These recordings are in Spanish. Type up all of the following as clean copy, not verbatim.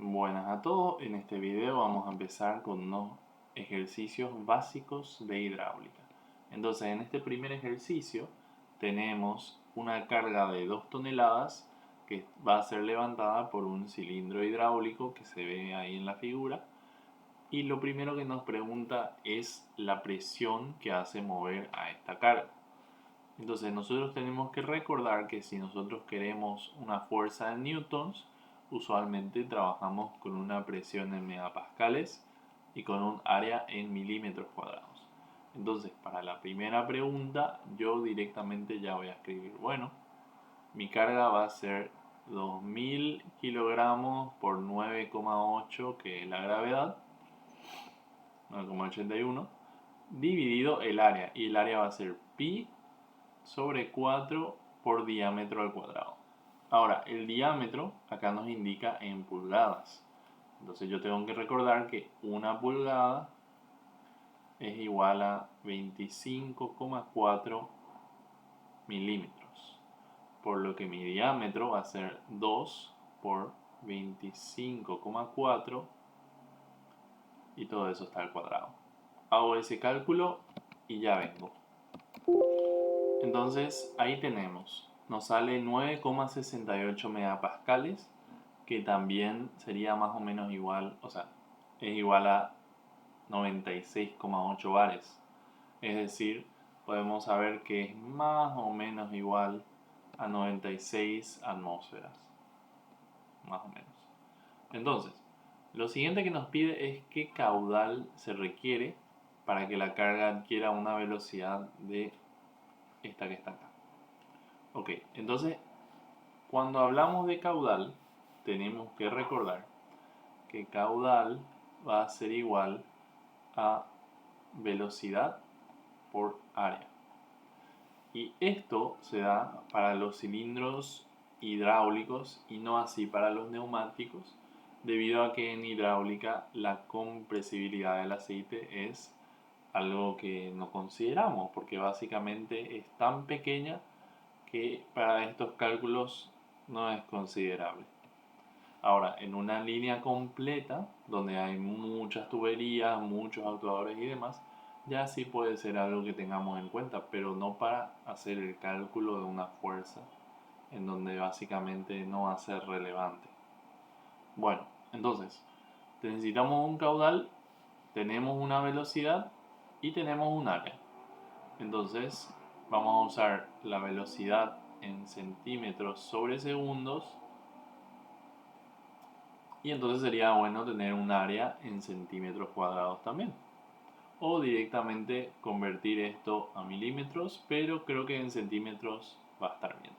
Buenas a todos, en este video vamos a empezar con unos ejercicios básicos de hidráulica. Entonces en este primer ejercicio tenemos una carga de 2 toneladas que va a ser levantada por un cilindro hidráulico que se ve ahí en la figura. Y lo primero que nos pregunta es la presión que hace mover a esta carga. Entonces nosotros tenemos que recordar que si nosotros queremos una fuerza en newtons, usualmente trabajamos con una presión en megapascales y con un área en milímetros cuadrados. Entonces para la primera pregunta yo directamente ya voy a escribir, bueno, mi carga va a ser 2000 kilogramos por 9,8, que es la gravedad, 9,81, dividido el área, y el área va a ser pi sobre 4 por diámetro al cuadrado. Ahora, el diámetro acá nos indica en pulgadas. Entonces yo tengo que recordar que una pulgada es igual a 25,4 milímetros. Por lo que mi diámetro va a ser 2 por 25,4 y todo eso está al cuadrado. Hago ese cálculo y ya vengo. Entonces ahí tenemos, nos sale 9,68 megapascales, que también sería más o menos igual, o sea, es igual a 96,8 bares. Es decir, podemos saber que es más o menos igual a 96 atmósferas, más o menos. Entonces, lo siguiente que nos pide es qué caudal se requiere para que la carga adquiera una velocidad de esta que está acá. Ok, entonces cuando hablamos de caudal tenemos que recordar que caudal va a ser igual a velocidad por área. Y esto se da para los cilindros hidráulicos y no así para los neumáticos, debido a que en hidráulica la compresibilidad del aceite es algo que no consideramos, porque básicamente es tan pequeña que para estos cálculos no es considerable. Ahora, en una línea completa, donde hay muchas tuberías, muchos actuadores y demás, ya sí puede ser algo que tengamos en cuenta, pero no para hacer el cálculo de una fuerza, en donde básicamente no va a ser relevante. Bueno, entonces, necesitamos un caudal, tenemos una velocidad y tenemos un área. Entonces, vamos a usar la velocidad en centímetros sobre segundos, y entonces sería bueno tener un área en centímetros cuadrados también. O directamente convertir esto a milímetros, pero creo que en centímetros va a estar bien.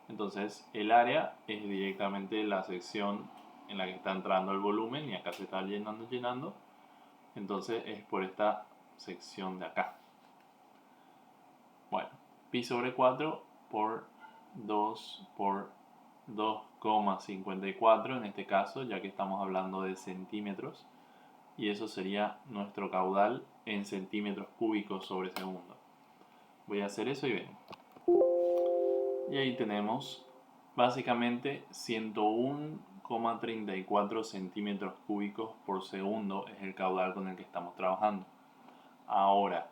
Entonces el área es directamente la sección en la que está entrando el volumen y acá se está llenando. Entonces es por esta sección de acá. Bueno, pi sobre 4 por 2 por 2,54 en este caso, ya que estamos hablando de centímetros, y eso sería nuestro caudal en centímetros cúbicos sobre segundo. Voy a hacer eso y ven. Y ahí tenemos básicamente 101,34 centímetros cúbicos por segundo es el caudal con el que estamos trabajando. Ahora,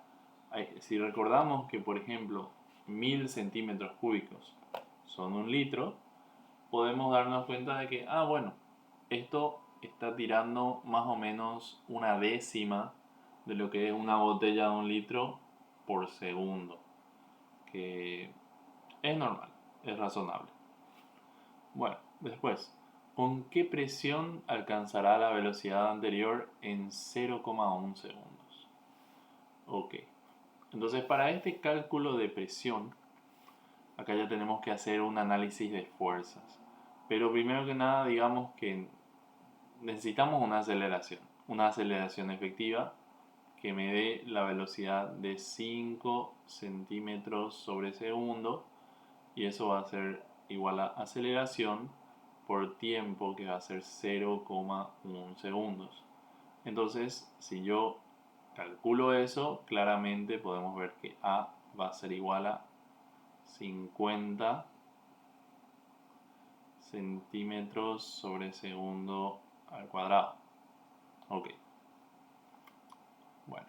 si recordamos que por ejemplo 1000 centímetros cúbicos son un litro, podemos darnos cuenta de que, bueno, esto está tirando más o menos una décima de lo que es una botella de un litro por segundo, que es normal, es razonable. Bueno, después, ¿con qué presión alcanzará la velocidad anterior en 0,1 segundos? Ok, entonces para este cálculo de presión, acá ya tenemos que hacer un análisis de fuerzas. Pero primero que nada, digamos que necesitamos una aceleración efectiva que me dé la velocidad de 5 centímetros sobre segundo, y eso va a ser igual a aceleración por tiempo, que va a ser 0,1 segundos. Entonces, si yo calculo eso, claramente podemos ver que A va a ser igual a 50 centímetros sobre segundo al cuadrado. Ok. Bueno,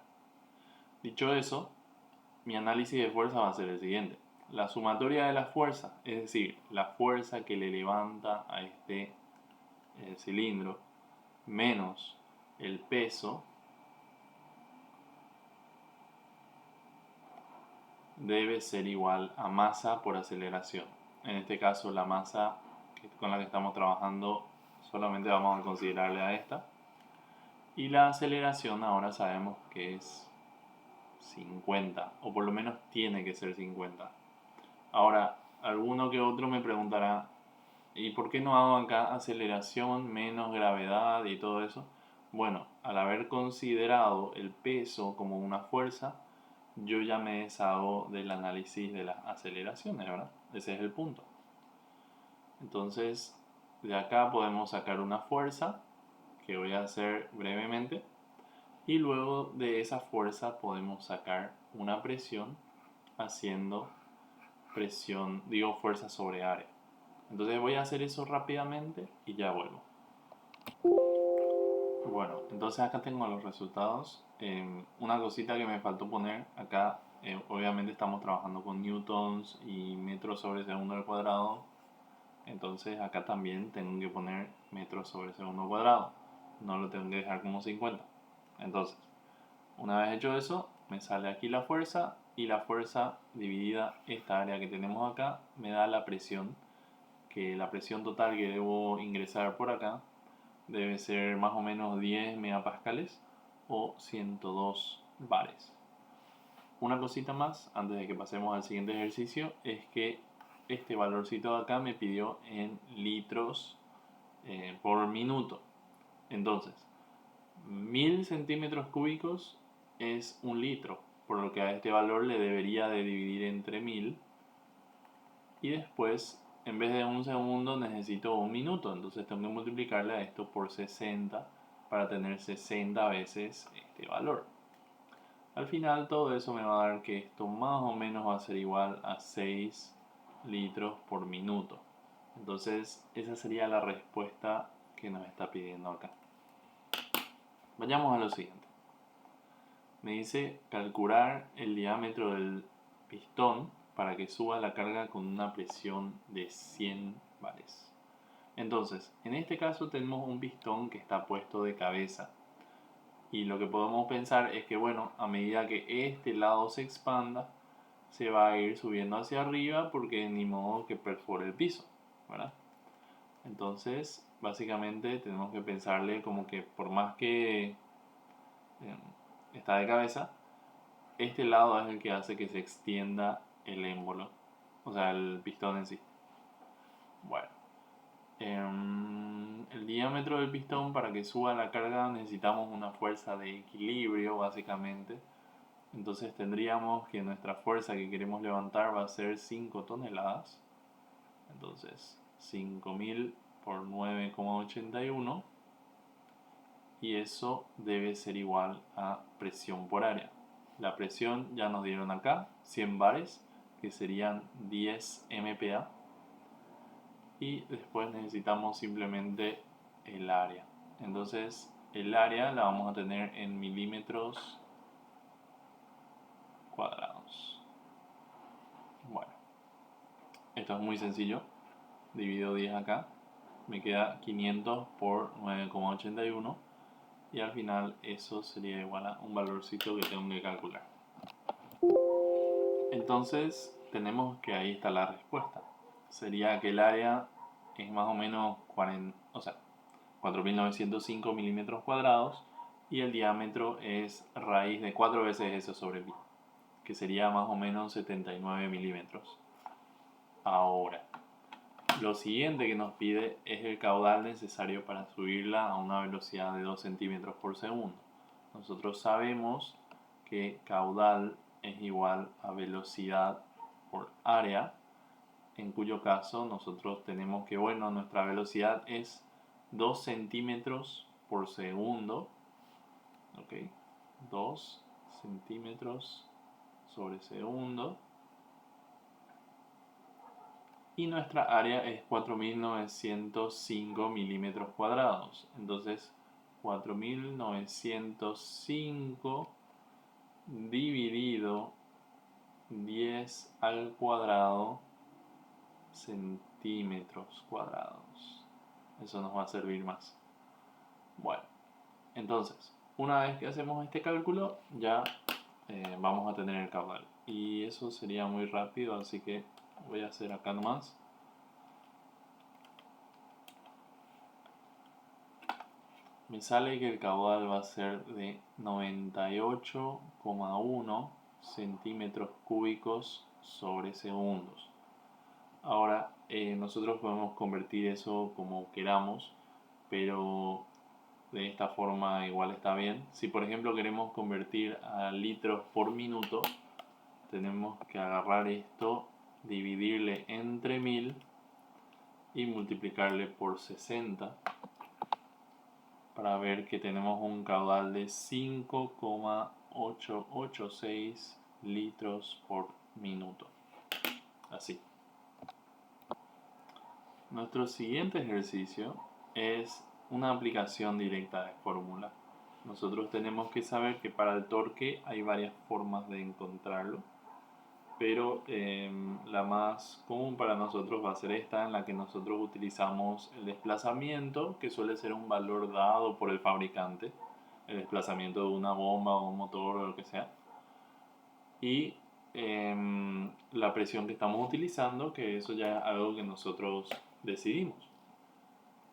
dicho eso, mi análisis de fuerza va a ser el siguiente. La sumatoria de la fuerza, es decir, la fuerza que le levanta a este cilindro, menos el peso, debe ser igual a masa por aceleración. En este caso, la masa con la que estamos trabajando solamente vamos a considerarle a esta. Y la aceleración ahora sabemos que es 50, o por lo menos tiene que ser 50. Ahora, alguno que otro me preguntará, ¿y por qué no hago acá aceleración menos gravedad y todo eso? Bueno, al haber considerado el peso como una fuerza, yo ya me deshago del análisis de las aceleraciones, ¿verdad? Ese es el punto. Entonces, de acá podemos sacar una fuerza, que voy a hacer brevemente, y luego de esa fuerza podemos sacar una presión haciendo fuerza sobre área. Entonces voy a hacer eso rápidamente y ya vuelvo. Bueno, entonces acá tengo los resultados. Una cosita que me faltó poner acá, obviamente estamos trabajando con newtons y metros sobre segundo al cuadrado. Entonces acá también tengo que poner metros sobre segundo al cuadrado. No lo tengo que dejar como 50. Entonces, una vez hecho eso, me sale aquí la fuerza y la fuerza dividida esta área que tenemos acá me da la presión, que la presión total que debo ingresar por acá debe ser más o menos 10 megapascales o 102 bares. Una cosita más antes de que pasemos al siguiente ejercicio es que este valorcito de acá me pidió en litros por minuto. Entonces, 1000 centímetros cúbicos es un litro, por lo que a este valor le debería de dividir entre 1000 y después en vez de un segundo necesito un minuto, entonces tengo que multiplicarle a esto por 60 para tener 60 veces este valor. Al final todo eso me va a dar que esto más o menos va a ser igual a 6 litros por minuto. Entonces esa sería la respuesta que nos está pidiendo acá. Vayamos a lo siguiente. Me dice calcular el diámetro del pistón para que suba la carga con una presión de 100 bares. Entonces, en este caso tenemos un pistón que está puesto de cabeza. Y lo que podemos pensar es que, bueno, a medida que este lado se expanda, se va a ir subiendo hacia arriba porque ni modo que perfore el piso, ¿verdad? Entonces, básicamente tenemos que pensarle como que por más que está de cabeza, este lado es el que hace que se extienda el émbolo, o sea, el pistón en sí. Bueno, el diámetro del pistón, para que suba la carga necesitamos una fuerza de equilibrio básicamente. Entonces tendríamos que nuestra fuerza que queremos levantar va a ser 5 toneladas. Entonces 5000 por 9,81 y eso debe ser igual a presión por área. La presión ya nos dieron acá 100 bares, que serían 10 MPa, y después necesitamos simplemente el área. Entonces el área la vamos a tener en milímetros cuadrados. Bueno, esto es muy sencillo. Divido 10 acá, me queda 500 por 9,81 y al final eso sería igual a un valorcito que tengo que calcular. Entonces tenemos que ahí está la respuesta. Sería que el área es más o menos 4.905 milímetros cuadrados y el diámetro es raíz de 4 veces eso sobre pi, que sería más o menos 79 milímetros. Ahora, lo siguiente que nos pide es el caudal necesario para subirla a una velocidad de 2 centímetros por segundo. Nosotros sabemos que caudal es igual a velocidad por área, en cuyo caso nosotros tenemos que, bueno, nuestra velocidad es 2 centímetros por segundo, ¿ok? 2 centímetros sobre segundo y nuestra área es 4.905 milímetros cuadrados. Entonces, 4.905 dividido 10 al cuadrado centímetros cuadrados. Eso nos va a servir más. Bueno, entonces, una vez que hacemos este cálculo, ya vamos a tener el caudal. Y eso sería muy rápido, así que voy a hacer acá nomás. Me sale que el caudal va a ser de 98,1 centímetros cúbicos sobre segundos. Ahora, nosotros podemos convertir eso como queramos, pero de esta forma igual está bien. Si por ejemplo queremos convertir a litros por minuto, tenemos que agarrar esto, dividirle entre 1000 y multiplicarle por 60 para ver que tenemos un caudal de 5,886 litros por minuto. Así. Nuestro siguiente ejercicio es una aplicación directa de fórmula. Nosotros tenemos que saber que para el torque hay varias formas de encontrarlo, pero la más común para nosotros va a ser esta, en la que nosotros utilizamos el desplazamiento, que suele ser un valor dado por el fabricante, el desplazamiento de una bomba o un motor o lo que sea, y la presión que estamos utilizando, que eso ya es algo que nosotros decidimos.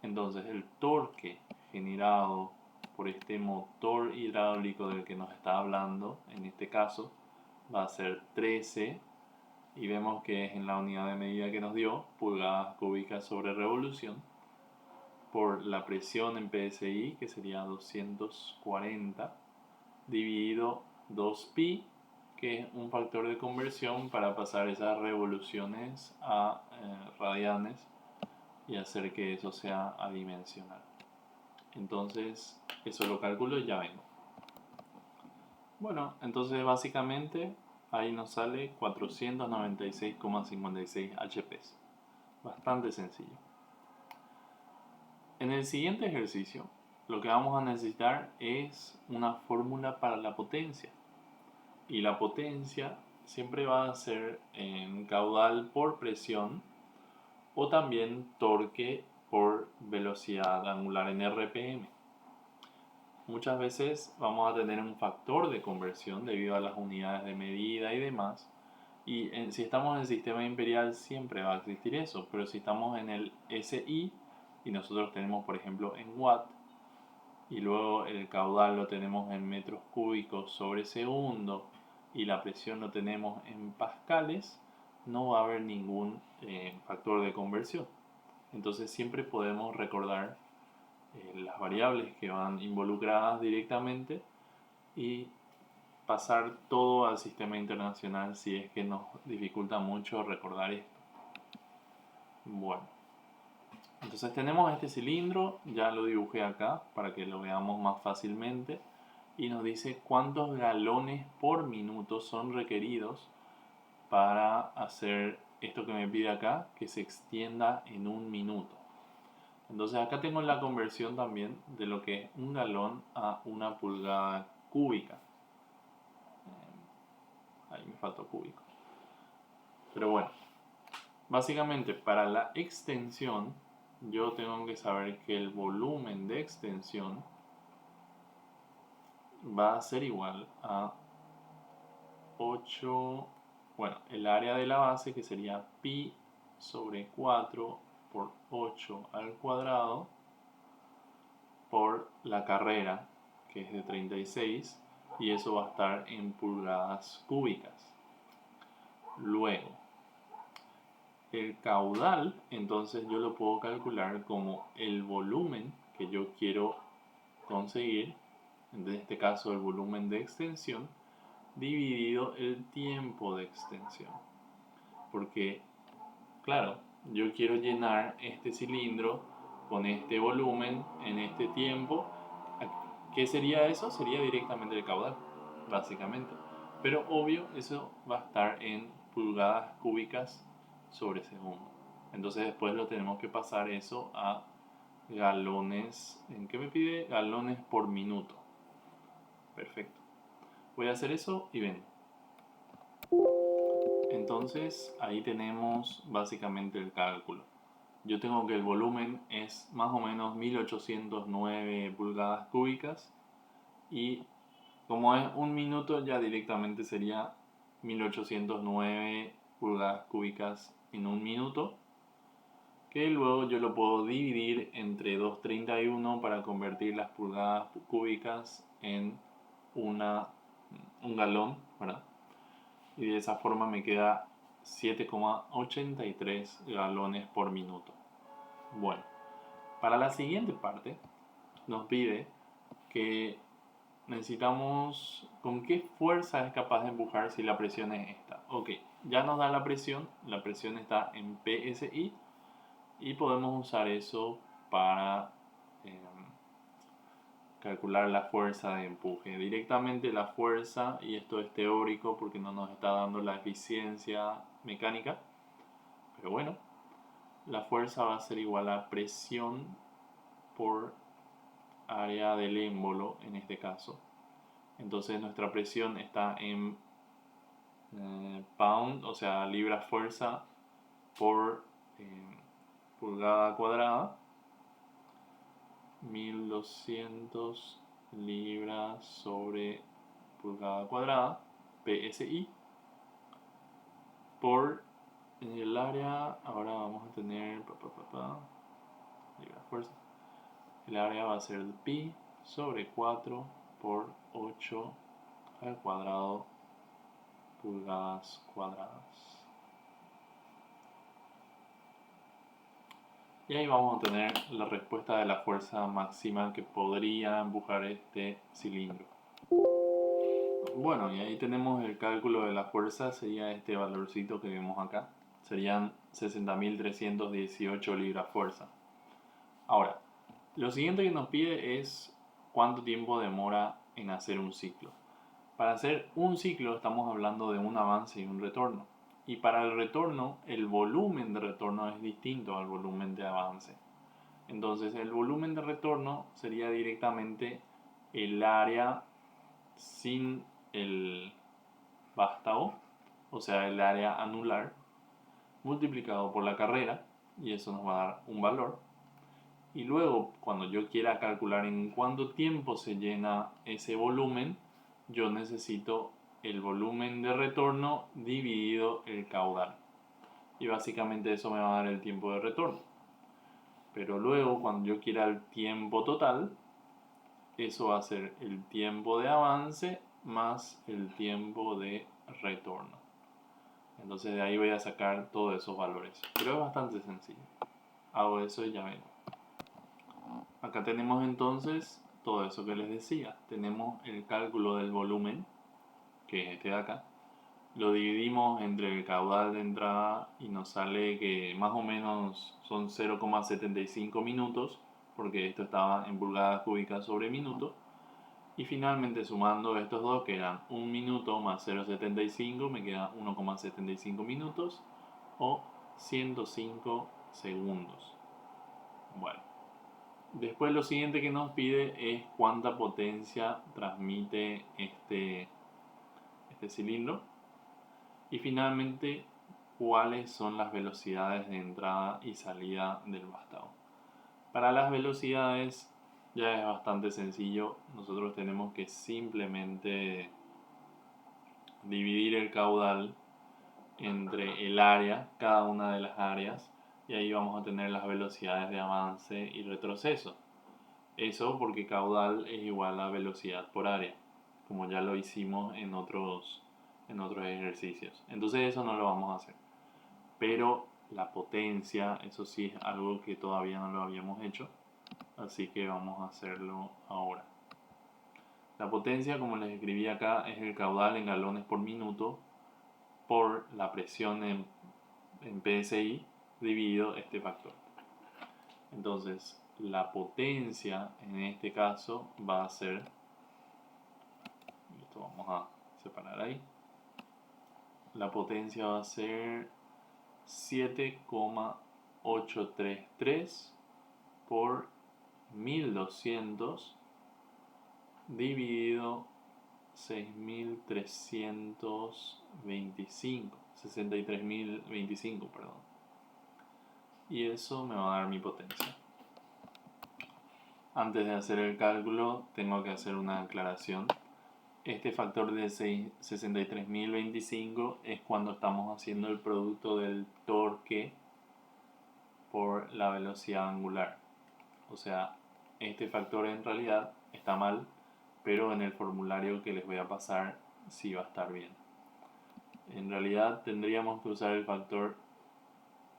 Entonces el torque generado por este motor hidráulico del que nos está hablando, en este caso, va a ser 13, y vemos que es en la unidad de medida que nos dio, pulgadas cúbicas sobre revolución, por la presión en PSI, que sería 240, dividido 2pi, que es un factor de conversión para pasar esas revoluciones a radianes y hacer que eso sea adimensional. Entonces, eso lo calculo y ya vengo. Bueno, entonces básicamente ahí nos sale 496,56 HP. Bastante sencillo. En el siguiente ejercicio, lo que vamos a necesitar es una fórmula para la potencia. Y la potencia siempre va a ser en caudal por presión o también torque por velocidad angular en RPM. Muchas veces vamos a tener un factor de conversión debido a las unidades de medida y demás. Y si estamos en el sistema imperial siempre va a existir eso, pero si estamos en el SI y nosotros tenemos por ejemplo en watt y luego el caudal lo tenemos en metros cúbicos sobre segundo y la presión lo tenemos en pascales, no va a haber ningún factor de conversión. Entonces siempre podemos recordar las variables que van involucradas directamente y pasar todo al sistema internacional si es que nos dificulta mucho recordar esto. Bueno, entonces tenemos este cilindro, ya lo dibujé acá para que lo veamos más fácilmente, y nos dice cuántos galones por minuto son requeridos para hacer esto que me pide acá, que se extienda en un minuto. Entonces acá tengo la conversión también de lo que es un galón a una pulgada cúbica. Ahí me faltó cúbico. Pero bueno, básicamente para la extensión yo tengo que saber que el volumen de extensión va a ser igual a 8, bueno, el área de la base, que sería pi sobre 4 por 8 al cuadrado, por la carrera, que es de 36, y eso va a estar en pulgadas cúbicas. Luego, el caudal, entonces yo lo puedo calcular como el volumen que yo quiero conseguir, en este caso el volumen de extensión, dividido el tiempo de extensión. Porque, claro, yo quiero llenar este cilindro con este volumen en este tiempo. ¿Qué sería eso? Sería directamente el caudal, básicamente. Pero obvio, eso va a estar en pulgadas cúbicas sobre segundo. Entonces después lo tenemos que pasar eso a galones. ¿En qué me pide? Galones por minuto. Perfecto. Voy a hacer eso y ven. Entonces ahí tenemos básicamente el cálculo. Yo tengo que el volumen es más o menos 1809 pulgadas cúbicas y como es un minuto ya directamente sería 1809 pulgadas cúbicas en un minuto, que luego yo lo puedo dividir entre 231 para convertir las pulgadas cúbicas en un galón, ¿verdad? Y de esa forma me queda 7,83 galones por minuto. Bueno, para la siguiente parte nos pide que necesitamos con qué fuerza es capaz de empujar si la presión es esta. Ok, ya nos da la presión está en PSI y podemos usar eso para calcular la fuerza de empuje. Directamente la fuerza, y esto es teórico porque no nos está dando la eficiencia mecánica, pero bueno, la fuerza va a ser igual a presión por área del émbolo en este caso. Entonces nuestra presión está en pound, o sea, libras fuerza por pulgada cuadrada. 1200 libras sobre pulgada cuadrada, PSI, por el área. Ahora vamos a tener libras fuerza. El área va a ser pi sobre 4 por 8 al cuadrado pulgadas cuadradas. Y ahí vamos a tener la respuesta de la fuerza máxima que podría empujar este cilindro. Bueno, y ahí tenemos el cálculo de la fuerza, sería este valorcito que vemos acá. Serían 60.318 libras fuerza. Ahora, lo siguiente que nos pide es cuánto tiempo demora en hacer un ciclo. Para hacer un ciclo estamos hablando de un avance y un retorno. Y para el retorno, el volumen de retorno es distinto al volumen de avance. Entonces, el volumen de retorno sería directamente el área sin el vástago, o sea, el área anular, multiplicado por la carrera, y eso nos va a dar un valor. Y luego, cuando yo quiera calcular en cuánto tiempo se llena ese volumen, yo necesito el volumen de retorno dividido el caudal. Y básicamente eso me va a dar el tiempo de retorno. Pero luego, cuando yo quiera el tiempo total, eso va a ser el tiempo de avance más el tiempo de retorno. Entonces de ahí voy a sacar todos esos valores. Pero es bastante sencillo. Hago eso y ya ven. Acá tenemos entonces todo eso que les decía. Tenemos el cálculo del volumen, que es este de acá. Lo dividimos entre el caudal de entrada y nos sale que más o menos son 0,75 minutos, porque esto estaba en pulgadas cúbicas sobre minuto. Y finalmente sumando estos dos, que eran 1 minuto más 0,75, me queda 1,75 minutos o 105 segundos. Bueno, después lo siguiente que nos pide es cuánta potencia transmite este cilindro. Y finalmente, cuáles son las velocidades de entrada y salida del vástago. Para las velocidades ya es bastante sencillo. Nosotros tenemos que simplemente dividir el caudal entre el área, cada una de las áreas, y ahí vamos a tener las velocidades de avance y retroceso. Eso porque caudal es igual a velocidad por área, como ya lo hicimos en otros ejercicios. Entonces eso no lo vamos a hacer. Pero la potencia, eso sí es algo que todavía no lo habíamos hecho. Así que vamos a hacerlo ahora. La potencia, como les escribí acá, es el caudal en galones por minuto por la presión en PSI dividido este factor. Entonces, la potencia en este caso va a ser, esto vamos a separar ahí, la potencia va a ser 7,8 833 por 1200 dividido 6325, 63.025, perdón. Y eso me va a dar mi potencia. Antes de hacer el cálculo tengo que hacer una aclaración. Este factor de 63.025 es cuando estamos haciendo el producto del torque por la velocidad angular. O sea, este factor en realidad está mal, pero en el formulario que les voy a pasar sí va a estar bien. En realidad tendríamos que usar el factor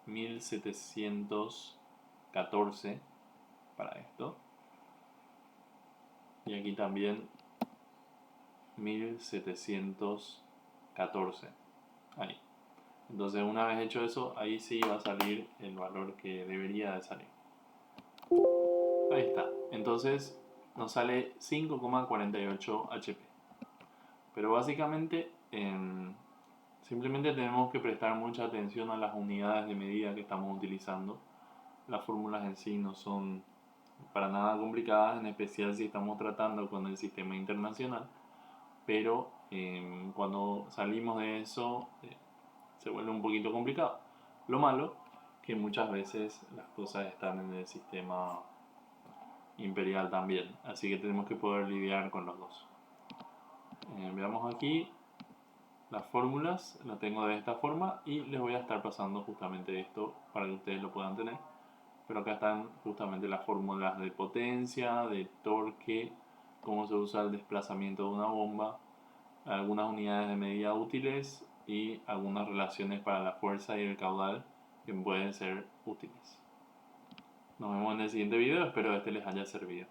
1714 para esto. Y aquí también 1714. Ahí. Entonces una vez hecho eso, ahí sí va a salir el valor que debería de salir. Ahí está. Entonces nos sale 5,48 HP. Pero básicamente simplemente tenemos que prestar mucha atención a las unidades de medida que estamos utilizando. Las fórmulas en sí no son para nada complicadas, en especial si estamos tratando con el sistema internacional. Pero cuando salimos de eso se vuelve un poquito complicado. Lo malo que muchas veces las cosas están en el sistema imperial también, así que tenemos que poder lidiar con los dos. Veamos aquí las fórmulas, las tengo de esta forma y les voy a estar pasando justamente esto para que ustedes lo puedan tener. Pero acá están justamente las fórmulas de potencia, de torque, cómo se usa el desplazamiento de una bomba, algunas unidades de medida útiles y algunas relaciones para la fuerza y el caudal que pueden ser útiles. Nos vemos en el siguiente video, espero que este les haya servido.